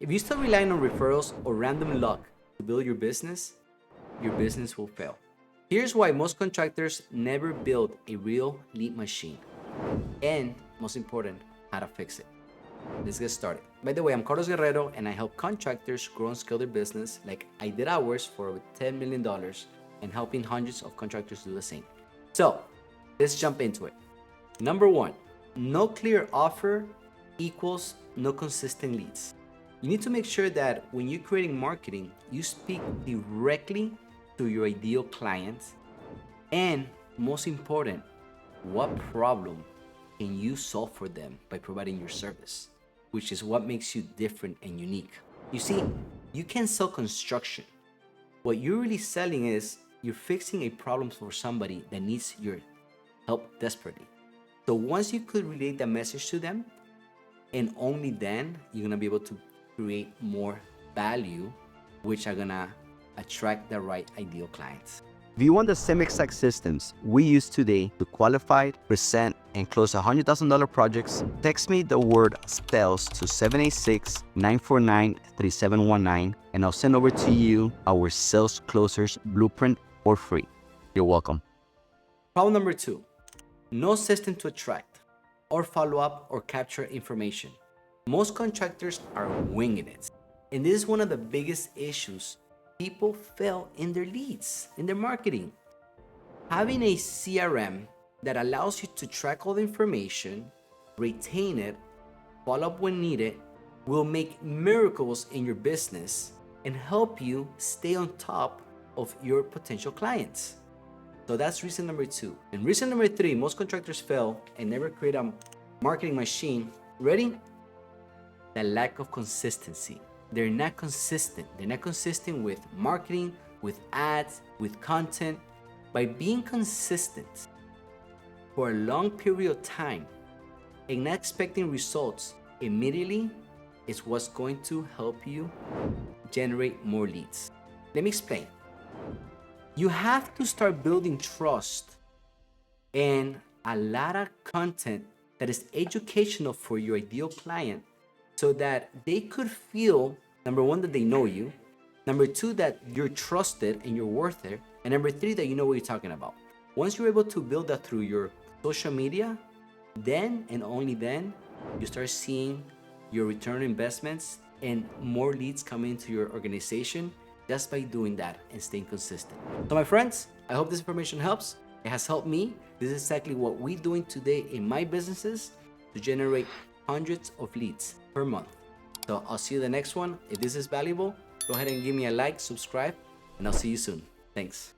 If you start relying on referrals or random luck to build your business will fail. Here's why most contractors never build a real lead machine. And most important, how to fix it. Let's get started. By the way, I'm Guerrero and I help contractors grow and scale their business like I did ours for over $10 million and helping hundreds of contractors do the same. So let's jump into it. Number one, no clear offer equals no consistent leads. You need to make sure that when you're creating marketing, you speak directly to your ideal clients. And most important, what problem can you solve for them by providing your service, which is what makes you different and unique. You see, you can sell construction. What you're really selling is you're fixing a problem for somebody that needs your help desperately. So once you could relate that message to them, and only then you're gonna be able to create more value, which are gonna attract the right ideal clients. If you want the same exact systems we use today to qualify, present, and close $100,000 projects, text me the word sales to 786-949-3719, and I'll send over to you our sales closers blueprint for free. You're welcome. Problem number two, no system to attract or follow up or capture information. Most contractors are winging it. And this is one of the biggest issues. People fail in their leads, in their marketing. Having a CRM that allows you to track all the information, retain it, follow up when needed, will make miracles in your business and help you stay on top of your potential clients. So that's reason number two. And reason number three, most contractors fail and never create a marketing machine. Ready? The lack of consistency. They're not consistent. They're not consistent with marketing, with ads, with content. By being consistent for a long period of time and not expecting results immediately is what's going to help you generate more leads. Let me explain. You have to start building trust and a lot of content that is educational for your ideal client so that they could feel, number one, that they know you, number two, that you're trusted and you're worth it, and number three, that you know what you're talking about. Once you're able to build that through your social media, then and only then you start seeing your return on investments and more leads come into your organization just by doing that and staying consistent. So my friends, I hope this information helps. It has helped me. This is exactly what we're doing today in my businesses to generate hundreds of leads per month. So I'll see you in the next one. If this is valuable, go ahead and give me a like, subscribe, and I'll see you soon. Thanks.